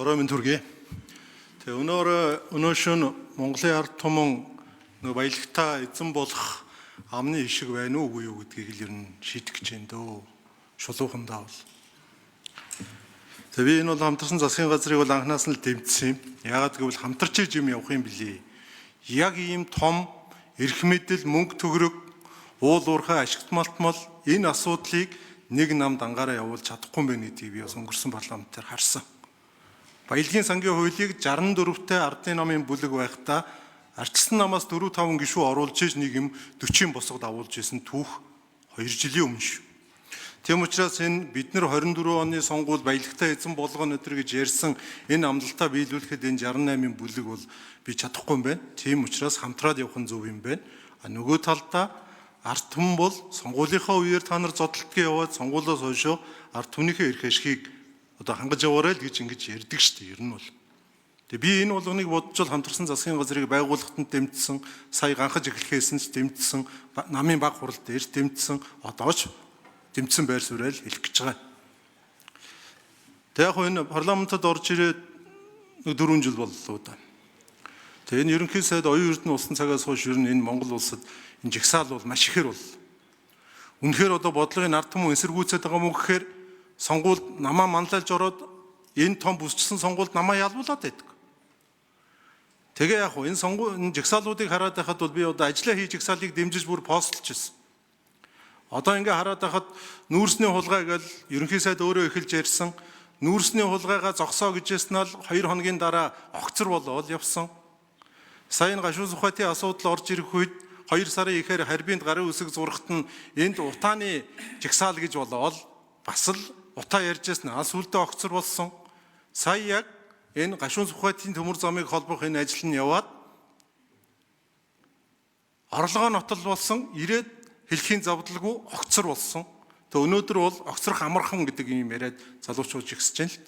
Бороо минь төргий. Тэгээ өнөө шөнө Монголын ард түмэн нэг баялагтай эзэн болох амны ишиг байна уу үгүй юу гэдгийг л ер нь шийдэх гэж байна дөө. Шулуухандаа бол. Тэгээ би энэ бол хамтарсан засгийн газрыг бол анханаас нь л дэмжсэн юм. Яагаад гэвэл хамтарч иж юм явах юм билий. Яг ийм том эрх мэдэл, мөнгө төгрөг, уул уурхай ашигт малтмал энэ асуудлыг нэг намд ангаараа явуулж чадахгүй юм байна гэдгийг би бас өнгөрсөн парламентээр харсан. Баялагын сангийн хуулийг 64-тэй ардын намын бүлэг байхдаа ардчилсан намаас 4-5 гишүү оруулж иж нэг юм 40 босгод авуулж исэн түүх 2 жилийн өмнө шүү. Тийм учраас энэ бид нар 24 оны сонгуул баялагтай эзэн болгоно өдр гэж ярьсан энэ амлалтаа биелүүлэхэд энэ 68-ын бүлэг бол би чадахгүй юм байна. Тийм учраас хамтраад явах нь зөв юм байна. Нөгөө талдаа ард түмэн бол сонгуулийнхаа үеэр та нар зодтолтгүй яваад сонгуулиос хойшоо ард түмнийхээ эрх ашигыг одоо хангаж яваарай л гэж ингэж ярьдаг шүү дээ. Ер нь бол. Тэгээ би энэ болгоныг бодож хамтарсан засгийн газрыг байгуулахад нь дэмжсэн, сая ганхаж эхлэхээс нь дэмжсэн, намын баг хурал дээр дэмжсэн, одооч дэмжсэн байр суурийг хэлэх гэж байгаа. Тэгээ яг энэ парламентод орж ирээд 4 жил боллоо да. Тэгээ энэ ерөнхий сайд оюун эрдэнэ улсын цагаас хойш ер нь энэ Монгол улсад энэ жигсаал бол маш ихээр бол. Үнэхээр одоо бодлогын ард түмэн эсэргүүцээд байгаа мөн гэхээр сонгуульд намаа манлайлж ороод энэ том бүсчсэн сонгуульд намаа ялбуулаад байдаг. Тэгээ яг энэ энэ жигсаалуудыг хараад байхад бол би одоо ажиллаа хийж жигсаалыг дэмжиж бүр постлж ирсэн. Одоо ингээ хараад байхад нүүрсний хулгай гэж ерөнхий сайд өөрөө эхэлж ярьсан. Нүүрсний хулгайгаа зогсоо гэжсэн нь 2 хоногийн дараа огцор болоод явсан. Сая энэ гашуун сухатын асуудал орж ирэх үед 2 сарын ихээр харбинд гарын үсэг зурхат нь энд утааны жигсаал гэж болоод бас л утаа ярьжсэн сүүлдээ огцор болсон. Сая яг энэ гашуун сухатын төмөр замыг холбох энэ ажил нь яваад орлогоо нотол болсон, ирээд хэлхийн завдалгүй огцор болсон. Тэгээ өнөөдөр бол огцрох амархан гэдэг юм яриад залуучууд ихсэж байна л д.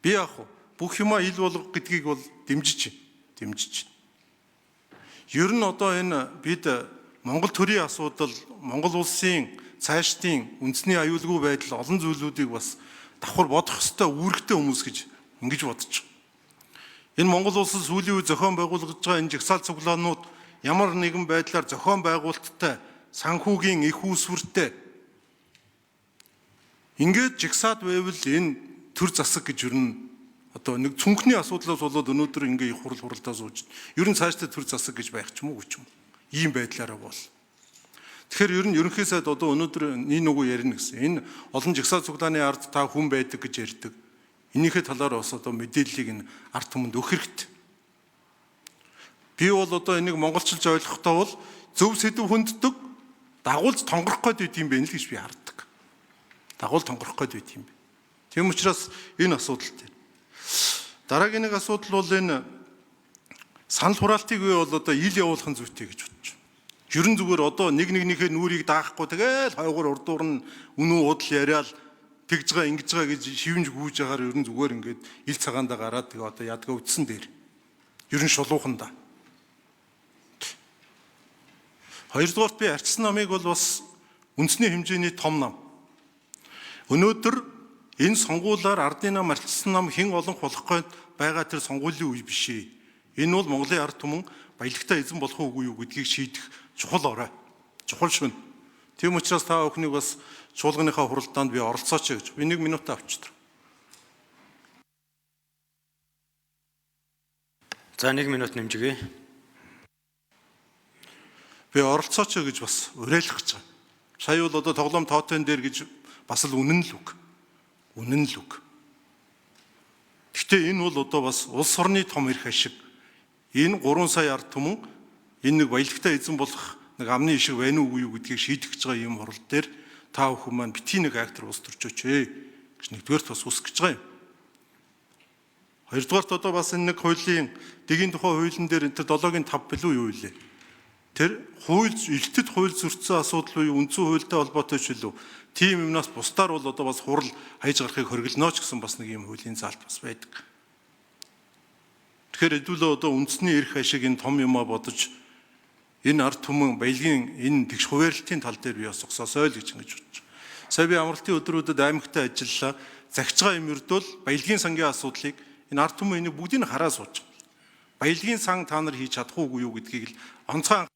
Би яг бүх юмаа ил болгох гэдгийг бол дэмжиж байна. Ер нь одоо энэ бид Монгол төрийн асуудал, Монгол улсын цаашдын үндэсний аюулгүй байдал олон зүйлүүдийг бас давхар бодох ёстой үүрэгтэй хүмүүс гэж ингэж бодож байна. Энэ Монгол улсад сүүлийн үе зохион байгуулагдж байгаа энэ жигсаал цуглаанууд ямар нэгэн байдлаар зохион байгуулалттай, санхүүгийн их үүсвэртэй ингээд жигсаад байвал энэ төр засаг гэж ер нь одоо нэг цүнхний асуудлаас болоод өнөөдөр ингээ их хуралдаа сууж байна. Ер нь цаашдаа төр засаг гэж байх ч юм уу гэж юм. Ийм байдлаараа бол. Тэгэхээр ер нь ерөнхий сайд одоо өнөөдөр энэ нүгүү ярина гэсэн. Энэ олон жигсаал цуглааны ард та хүн байдаг гэж ярьдаг. Энийхээ талаар бас одоо мэдээллийг энэ ард түмэнд өгөх хэрэгтэй. Би бол одоо энийг монголчилж ойлгохдоо бол зөв сэдв хүнддэг, дагуулж тонгорох гээд байт юм байна л гэж би харддаг. Дагуул тонгорох гээд байт юм бэ. Тийм учраас энэ асуудалтай. Дараагийн нэг асуудал бол энэ санал хураалтыг бол одоо ил явуулахын зүйтэй гэж бодож байна. Ерөн зүгээр одоо нэгнийхээ нүрийг даахгүй тэгэл хойгоор урдуур нь үнэн удал яриад тэгж байгаа ингэж байгаа гэж шивнж гүйж байгаагаар ерөн зүгээр ингээд ил цагаандаа гараад тэгээ одоо ядгаа үтсэн дээр. Ерөн шулуухандаа. Хоёрдугаарт би арчилсан намыг бол бас үндэсний хэмжээний том нам. Өнөөдөр энэ сонгуулиар ардын нам, арчилсан нам хэн олон хулах гээд байгаа тэр сонгуулийн үе биш ээ. Энэ бол Монголын ард түмэн баялагтай эзэн болох уугүй юу гэдгийг шийдэх чухал орой. Чухал шүн. Тийм учраас та бүхнийг бас чуулганыхаа хуралдаанд би оролцооч гэж. Би 1 минут авчдаг. За 1 минут нэмжигэй. Би оролцооч гэж бас уриалах гэж байгаа. Сая бол одоо тоглоом тоотын дээр гэж бас л үнэн л үг. Үнэн л үг. Гэхдээ энэ бол одоо бас улс орны том эрх ашиг. Энэ 3 сая ард түмэн энэ нэг баялагтай эзэн болох нэг амны ишиг байна уу юу гэдгийг шийдэх гэж байгаа юм хурал дээр та бүхэн маань битгий нэг актер ус төрчөөч гэж нэгдүгээрт бас үсэх гэж байгаа юм. Хоёрдугаарт одоо бас энэ нэг хуулийн дэгийн тухай хуулийн дээр энэ 7-гийн 5 билүү юу вэ? Тэр хууль элтэд хууль зөрчсөн асуудал буюу үндсэн хуультай холбоотой ч билүү. Тийм юмнаас бусдаар бол одоо бас хурал хайж гарахыг хориглоно ч гэсэн бас нэг юм хуулийн заалт бас байдаг. Тэгэхээр хэдүүлээ одоо үндэсний эрх ашиг энэ том юмаа бодож энэ ард түмэн баялагын энэ тэгш хуваарлтын тал дээр би бас зогсоосой л гэж ингэж бодож. Сая би амралтын өдрүүдэд аймагтаа ажиллалаа. Захиж байгаа юм ердөө баялагын сангийн асуудлыг Энэ ард түмэн энийг бүгдийг нь хараа сууж байгаа. Баялагын сан та нар хийж чадах уугүй юу гэдгийг л онцгой